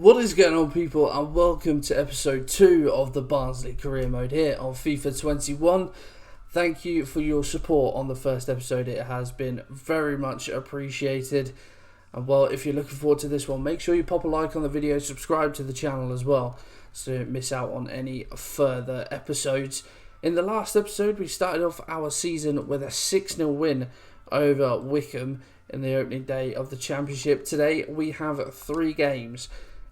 What is going on, people, and welcome to episode 2 of the Barnsley career mode here on FIFA 21. Thank you for your support on the first episode. It has been very much appreciated. And well, if you're looking forward to this one, make sure you pop a like on the video, subscribe to the channel as well, so you don't miss out on any further episodes. In the last episode, we started off our season with a 6-0 win over Wycombe in the opening day of the Championship. Today, we have 3 games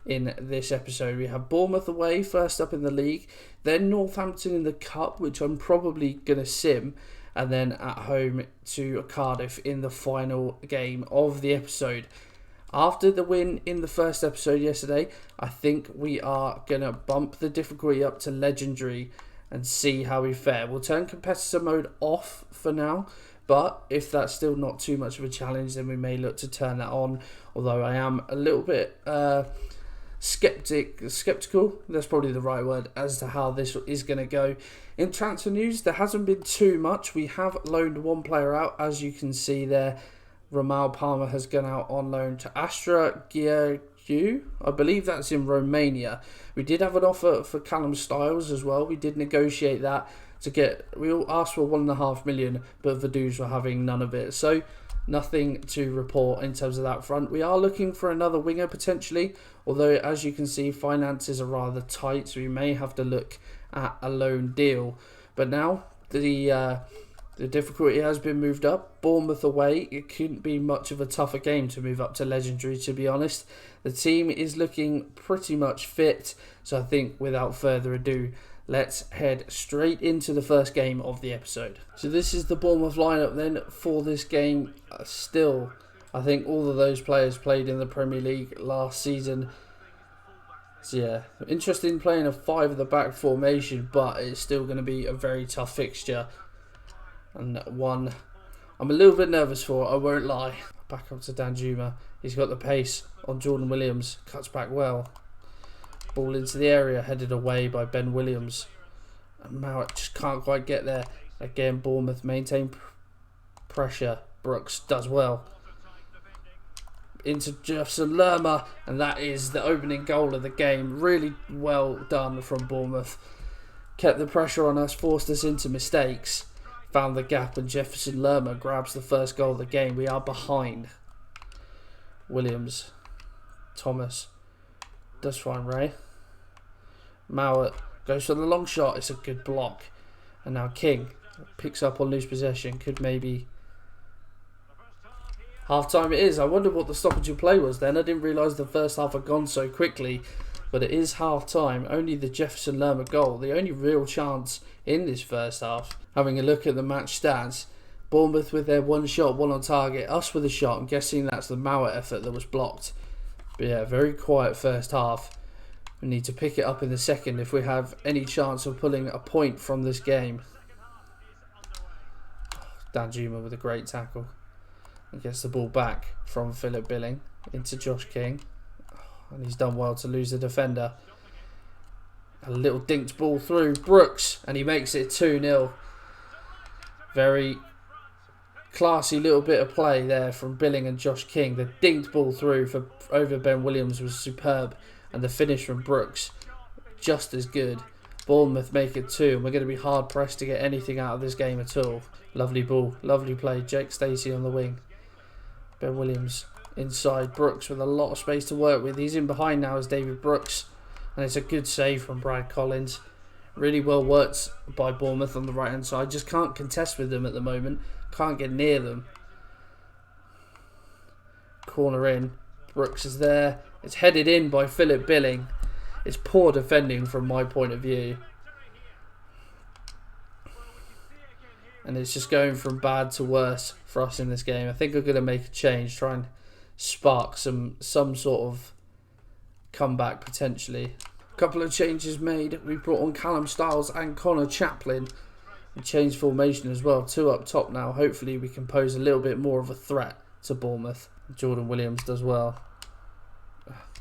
in this episode. We have Bournemouth away, first up in the league, then Northampton in the Cup, which I'm probably going to sim, and then at home to Cardiff in the final game of the episode. After the win in the first episode yesterday, I think we are going to bump the difficulty up to legendary and see how we fare. We'll turn competitor mode off for now, but if that's still not too much of a challenge, then we may look to turn that on, although I am a little bit skeptical, that's probably the right word, as to how this is going to go. In transfer news, there hasn't been too much. We have loaned one player out, as you can see there. Ramal Palmer has gone out on loan to Astra Giurgiu. I believe that's in Romania. We did have an offer for Callum Styles as well. We did negotiate that to get, we all asked for 1.5 million, but Vaduz were having none of it. So nothing to report in terms of that front. We are looking for another winger potentially, although as you can see, finances are rather tight, so we may have to look at a loan deal. But now the difficulty has been moved up. Bournemouth away, it couldn't be much of a tougher game to move up to legendary, to be honest. The team is looking pretty much fit, so I think without further ado, let's head straight into the first game of the episode. So this is the Bournemouth lineup then for this game. Still, I think all of those players played in the Premier League last season. So yeah, interesting playing a 5 at the back formation, but it's still going to be a very tough fixture. And one I'm a little bit nervous for, I won't lie. Back up to Danjuma. He's got the pace on Jordan Williams. Cuts back well. Ball into the area, headed away by Ben Williams. And Mowat just can't quite get there. Again, Bournemouth maintain pressure. Brooks does well. Into Jefferson Lerma, and that is the opening goal of the game. Really well done from Bournemouth. Kept the pressure on us, forced us into mistakes. Found the gap, and Jefferson Lerma grabs the first goal of the game. We are behind. Williams. Thomas. Does find Ray. Mowat goes for the long shot. It's a good block. And now King picks up on loose possession. Could maybe... Half time it is. I wonder what the stoppage of play was then. I didn't realise the first half had gone so quickly. But it is half time. Only the Jefferson Lerma goal. The only real chance in this first half. Having a look at the match stats. Bournemouth with their 1 shot, 1 on target. Us with a shot. I'm guessing that's the Mowat effort that was blocked. But yeah, very quiet first half. We need to pick it up in the second if we have any chance of pulling a point from this game. Danjuma with a great tackle. He gets the ball back from Philip Billing into Josh King. And he's done well to lose the defender. A little dinked ball through Brooks, and he makes it 2-0. Very classy little bit of play there from Billing and Josh King. The dinked ball through for over Ben Williams was superb, and the finish from Brooks just as good. Bournemouth make it 2, and we're going to be hard pressed to get anything out of this game at all. Lovely ball, lovely play. Jake Stacey on the wing. Ben Williams inside. Brooks with a lot of space to work with. He's in behind now as David Brooks, and it's a good save from Brad Collins. Really well worked by Bournemouth on the right hand side. Just can't contest with them at the moment. Can't get near them. Corner in. Brooks is there. It's headed in by Philip Billing. It's poor defending from my point of view. And it's just going from bad to worse for us in this game. I think I'm going to make a change. Try and spark some sort of comeback potentially. A couple of changes made. We brought on Callum Styles and Connor Chaplin. We changed formation as well. 2 up top now. Hopefully we can pose a little bit more of a threat to Bournemouth. Jordan Williams does well.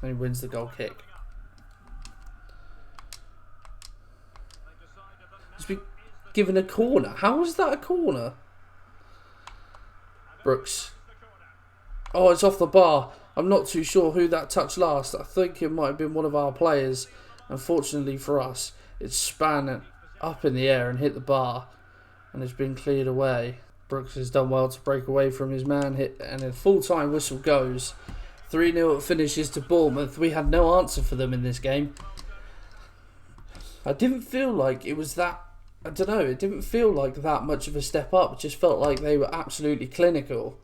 And he wins the goal kick. He's been given a corner. How was that a corner? Brooks. Oh, it's off the bar. I'm not too sure who that touched last. I think it might have been one of our players. Unfortunately for us, it span up in the air and hit the bar, and it's been cleared away. Brooks has done well to break away from his man hit, and a full-time whistle goes. 3-0 finishes to Bournemouth. We had no answer for them in this game. I didn't feel like it was that, I don't know, it didn't feel like that much of a step up. It just felt like they were absolutely clinical.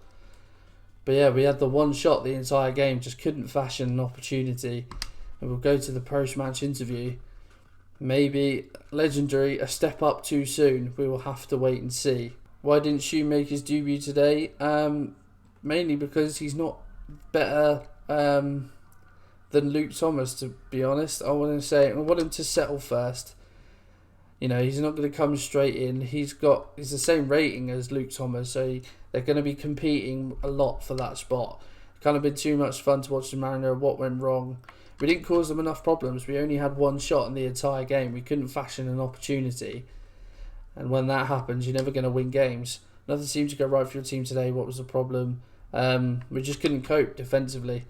But yeah, we had the one shot the entire game, just couldn't fashion an opportunity. And we'll go to the post-match interview. Maybe legendary, a step up too soon. We will have to wait and see. Why didn't Shu make his debut today? Mainly because he's not better than Luke Thomas, to be honest. I want him to settle first. You know, he's not going to come straight in. He's the same rating as Luke Thomas, so they're going to be competing a lot for that spot. Kind of been too much fun to watch the Mariner. What went wrong? We didn't cause them enough problems. We only had one shot in the entire game. We couldn't fashion an opportunity. And when that happens, you're never going to win games. Nothing seemed to go right for your team today. What was the problem? We just couldn't cope defensively.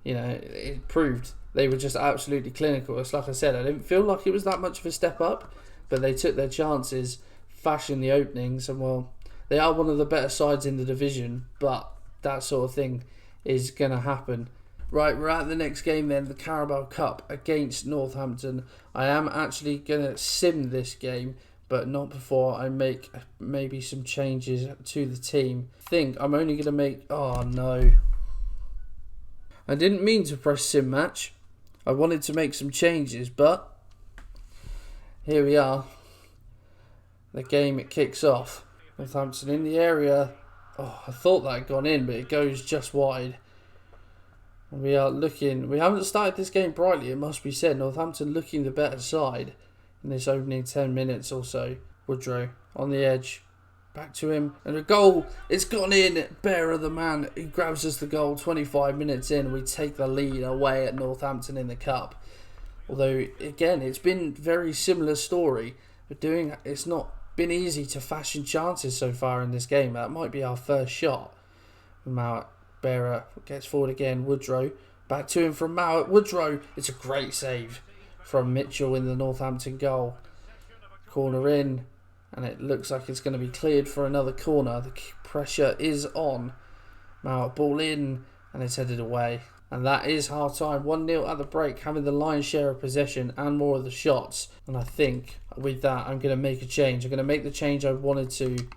You know, it proved they were just absolutely clinical. It's like I said, I didn't feel like it was that much of a step up, but they took their chances, fashioned the openings, and well, they are one of the better sides in the division, but that sort of thing is going to happen. Right, we're at the next game then, the Carabao Cup against Northampton. I am actually going to sim this game, but not before I make maybe some changes to the team. I think I'm only going to make... Oh, no. I didn't mean to press sim match. I wanted to make some changes, but here we are. The game, it kicks off. Northampton in the area. Oh, I thought that had gone in, but it goes just wide. We are looking... We haven't started this game brightly, it must be said. Northampton looking the better side in this opening 10 minutes or so. Woodrow on the edge. Back to him. And a goal. It's gone in. Bearer, the man, he grabs us the goal 25 minutes in. We take the lead away at Northampton in the Cup. Although, again, it's been very similar story. It's not been easy to fashion chances so far in this game. That might be our first shot. Mowat. Bearer gets forward again. Woodrow. Back to him from Mowat. Woodrow. It's a great save from Mitchell in the Northampton goal. Corner in. And it looks like it's going to be cleared for another corner. The pressure is on. Mowat ball in. And it's headed away. And that is half time. 1-0 at the break. Having the lion's share of possession and more of the shots. And I think with that I'm going to make a change. I'm going to make the change I wanted to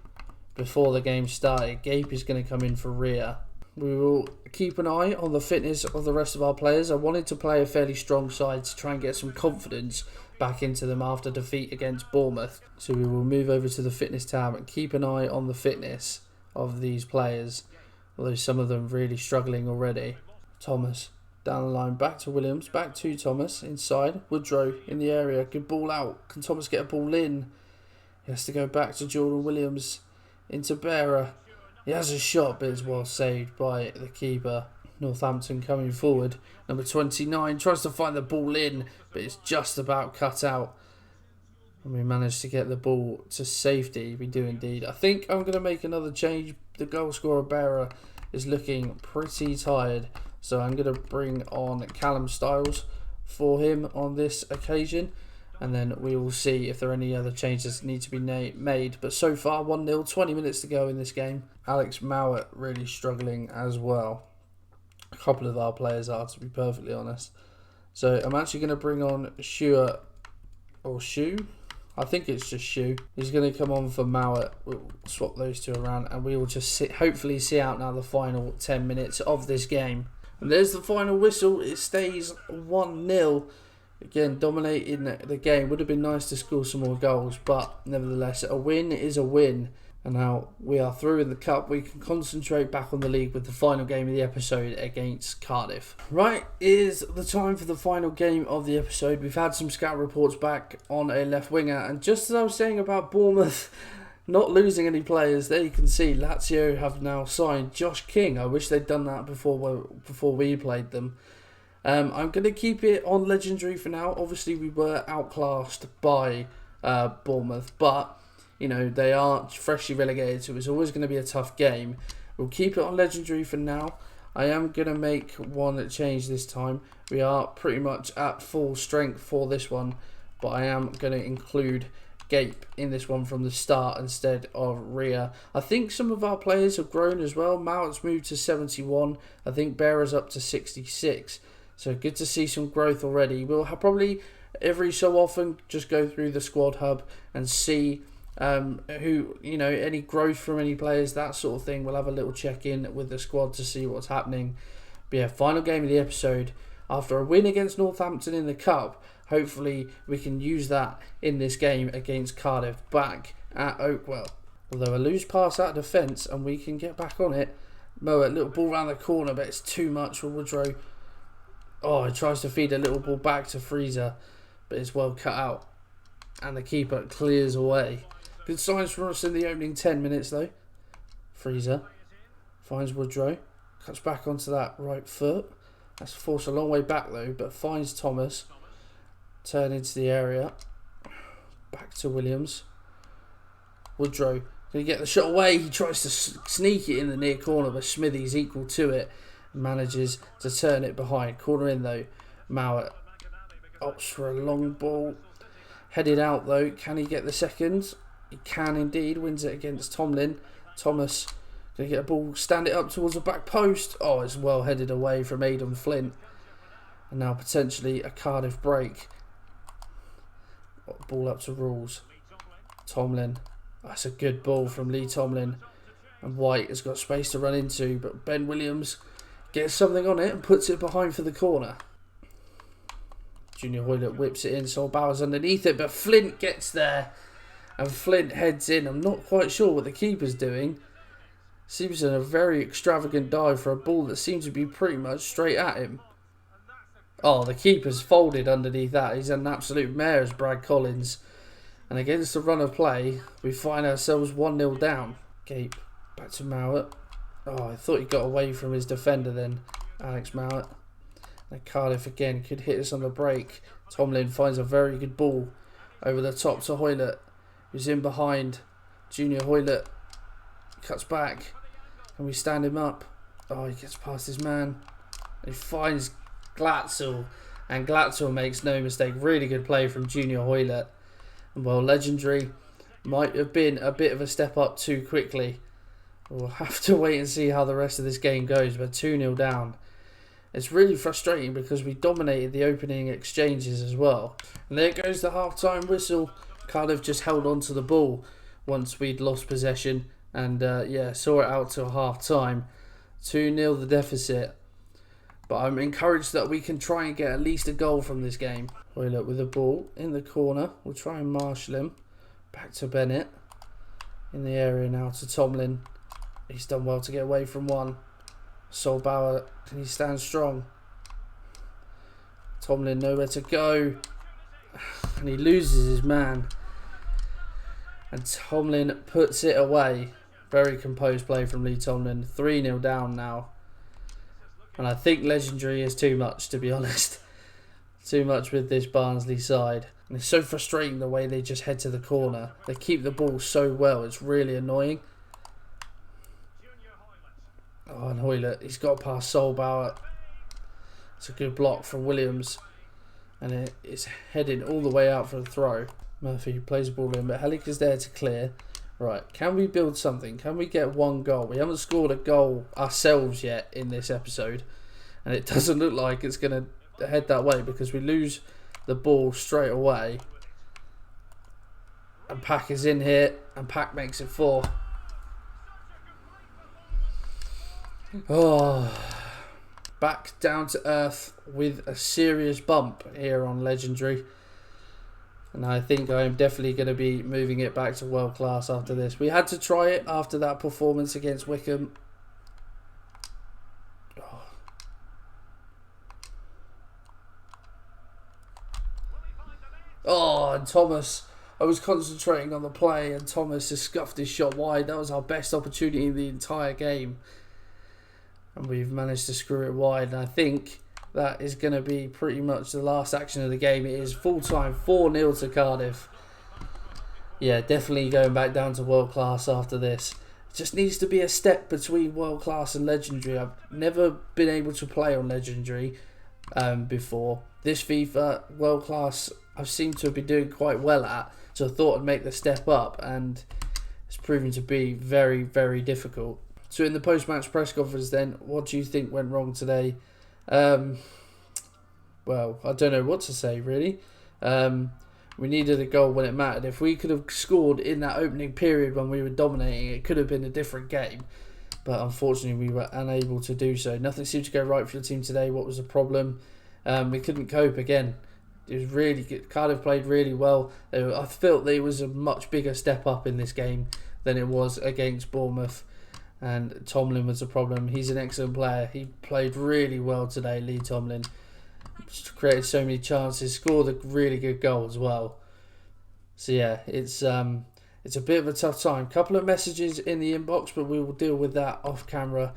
before the game started. Gape is going to come in for Rhea. We will keep an eye on the fitness of the rest of our players. I wanted to play a fairly strong side to try and get some confidence back into them after defeat against Bournemouth. So we will move over to the fitness tab and keep an eye on the fitness of these players. Although some of them really struggling already. Thomas down the line, back to Williams, back to Thomas, inside. Woodrow in the area, good ball out. Can Thomas get a ball in? He has to go back to Jordan Williams, into Bearer. He has a shot, but it's well saved by the keeper. Northampton coming forward. Number 29 tries to find the ball in, but it's just about cut out. And we managed to get the ball to safety. We do indeed. I think I'm going to make another change. The goal scorer Bearer is looking pretty tired. So I'm going to bring on Callum Styles for him on this occasion. And then we will see if there are any other changes that need to be made. But so far, 1-0, 20 minutes to go in this game. Alex Mowat really struggling as well. A couple of our players are, to be perfectly honest. So I'm actually going to bring on Shu. I think it's just Shu. He's going to come on for Mowat. We'll swap those two around. And we will just hopefully see out now the final 10 minutes of this game. And there's the final whistle. It stays 1-0. Again, dominating the game. Would have been nice to score some more goals, but nevertheless, a win is a win. And now we are through in the Cup. We can concentrate back on the league with the final game of the episode against Cardiff. Right, is the time for the final game of the episode. We've had some scout reports back on a left winger. And just as I was saying about Bournemouth not losing any players, there you can see Lazio have now signed Josh King. I wish they'd done that before we played them. I'm going to keep it on legendary for now. Obviously, we were outclassed by Bournemouth, but you know they are freshly relegated, so it's always going to be a tough game. We'll keep it on legendary for now. I am going to make one change this time. We are pretty much at full strength for this one, but I am going to include Gape in this one from the start instead of Rhea. I think some of our players have grown as well. Mount's moved to 71. I think Bearer's up to 66. So good to see some growth already. We'll probably every so often just go through the squad hub and see who, you know, any growth from any players, that sort of thing. We'll have a little check-in with the squad to see what's happening. But yeah, final game of the episode. After a win against Northampton in the Cup, hopefully we can use that in this game against Cardiff back at Oakwell. Although a loose pass out of defence and we can get back on it. Moet, little ball round the corner, but it's too much for Woodrow. Oh, he tries to feed a little ball back to Freezer, but it's well cut out. And the keeper clears away. Good signs for us in the opening 10 minutes though. Freezer finds Woodrow. Cuts back onto that right foot. That's forced a long way back though, but finds Thomas. Turn into the area. Back to Williams. Woodrow. Can he get the shot away? He tries to sneak it in the near corner, but Smithy's equal to it. Manages to turn it behind. Corner in though. Mowat opts for a long ball. Headed out though. Can he get the second? He can indeed. Wins it against Tomlin. Thomas going to get a ball. Stand it up towards the back post. Oh, it's well headed away from Aidan Flint. And now potentially a Cardiff break. Ball up to Rules. Tomlin. That's a good ball from Lee Tomlin. And White has got space to run into, but Ben Williams gets something on it and puts it behind for the corner. Junior Hoylett whips it in, Solbauer's underneath it, but Flint gets there. And Flint heads in. I'm not quite sure what the keeper's doing. Seems in a very extravagant dive for a ball that seems to be pretty much straight at him. Oh, the keeper's folded underneath that. He's an absolute mare as Brad Collins. And against the run of play, we find ourselves 1-0 down. Gape back to Mowat. Oh, I thought he got away from his defender then, Alex Mowat. And Cardiff again could hit us on the break. Tomlin finds a very good ball over the top to Hoylett, who's in behind. Junior Hoylett cuts back. Can we stand him up? Oh, he gets past his man. He finds Glatzel, and Glatzel makes no mistake. Really good play from Junior Hoylett. And well, Legendary might have been a bit of a step up too quickly. We'll have to wait and see how the rest of this game goes, but 2-0 down. It's really frustrating because we dominated the opening exchanges as well. And there goes the half-time whistle. Cardiff just held on to the ball once we'd lost possession. And yeah, saw it out till half-time. 2-0 the deficit. But I'm encouraged that we can try and get at least a goal from this game. Hoylett with the ball in the corner. We'll try and marshal him. Back to Bennett. In the area now to Tomlin. He's done well to get away from one. Solbauer, can he stand strong? Tomlin nowhere to go. And he loses his man. And Tomlin puts it away. Very composed play from Lee Tomlin. 3-0 down now. And I think Legendary is too much, to be honest. Too much with this Barnsley side. And it's so frustrating the way they just head to the corner. They keep the ball so well. It's really annoying. Oh, and Hoylett, he's got past Solbauer. It's a good block from Williams. And it's heading all the way out for a throw. Murphy plays the ball in, but Helic is there to clear. Right, can we build something? Can we get one goal? We haven't scored a goal ourselves yet in this episode. And it doesn't look like it's going to head that way because we lose the ball straight away. And Pack is in here, and Pack makes it 4. Oh, back down to earth with a serious bump here on Legendary. And I think I am definitely going to be moving it back to world class after this. We had to try it after that performance against Wycombe. Oh, and Thomas. I was concentrating on the play and Thomas has scuffed his shot wide. That was our best opportunity in the entire game. And we've managed to screw it wide. And I think that is going to be pretty much the last action of the game. It is full time, 4-0 to Cardiff. Yeah, definitely going back down to world class after this. just needs to be a step between world class and legendary. I've never been able to play on legendary before. This FIFA world class I seem to have been doing quite well at, so I thought I'd make the step up, and it's proven to be very, very difficult. So in the post-match press conference then, what do you think went wrong today? Well, I don't know what to say really. We needed a goal when it mattered. If we could have scored in that opening period when we were dominating, it could have been a different game. But unfortunately, we were unable to do so. Nothing seemed to go right for the team today. What was the problem? We couldn't cope again. It was really good. Cardiff played really well. I felt there was a much bigger step up in this game than it was against Bournemouth. And Tomlin was a problem. He's an excellent player. He played really well today, Lee Tomlin. Just created so many chances, scored a really good goal as well. So yeah, it's a bit of a tough time. Couple of messages in the inbox, but we will deal with that off camera.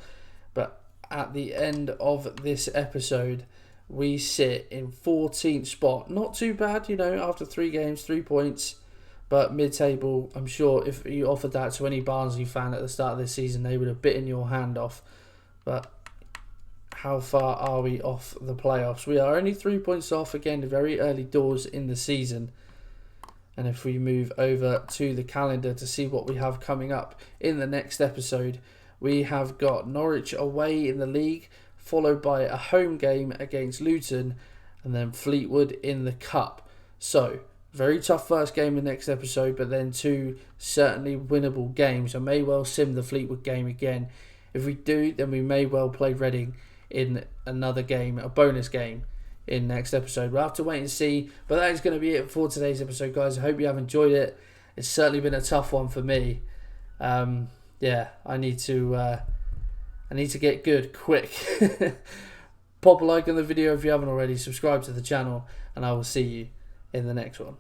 But at the end of this episode, we sit in 14th spot. Not too bad, you know, after 3 games, 3 points. But mid-table, I'm sure if you offered that to any Barnsley fan at the start of this season, they would have bitten your hand off. But how far are we off the playoffs? We are only 3 points off, again, very early doors in the season. And if we move over to the calendar to see what we have coming up in the next episode, we have got Norwich away in the league, followed by a home game against Luton, and then Fleetwood in the Cup. So, very tough first game in the next episode, but then 2 certainly winnable games. I may well sim the Fleetwood game again. If we do, then we may well play Reading in another game, a bonus game in next episode. We'll have to wait and see, but that is going to be it for today's episode, guys. I hope you have enjoyed it. It's certainly been a tough one for me. Yeah, I need to get good quick. Pop a like on the video if you haven't already, subscribe to the channel, and I will see you in the next one.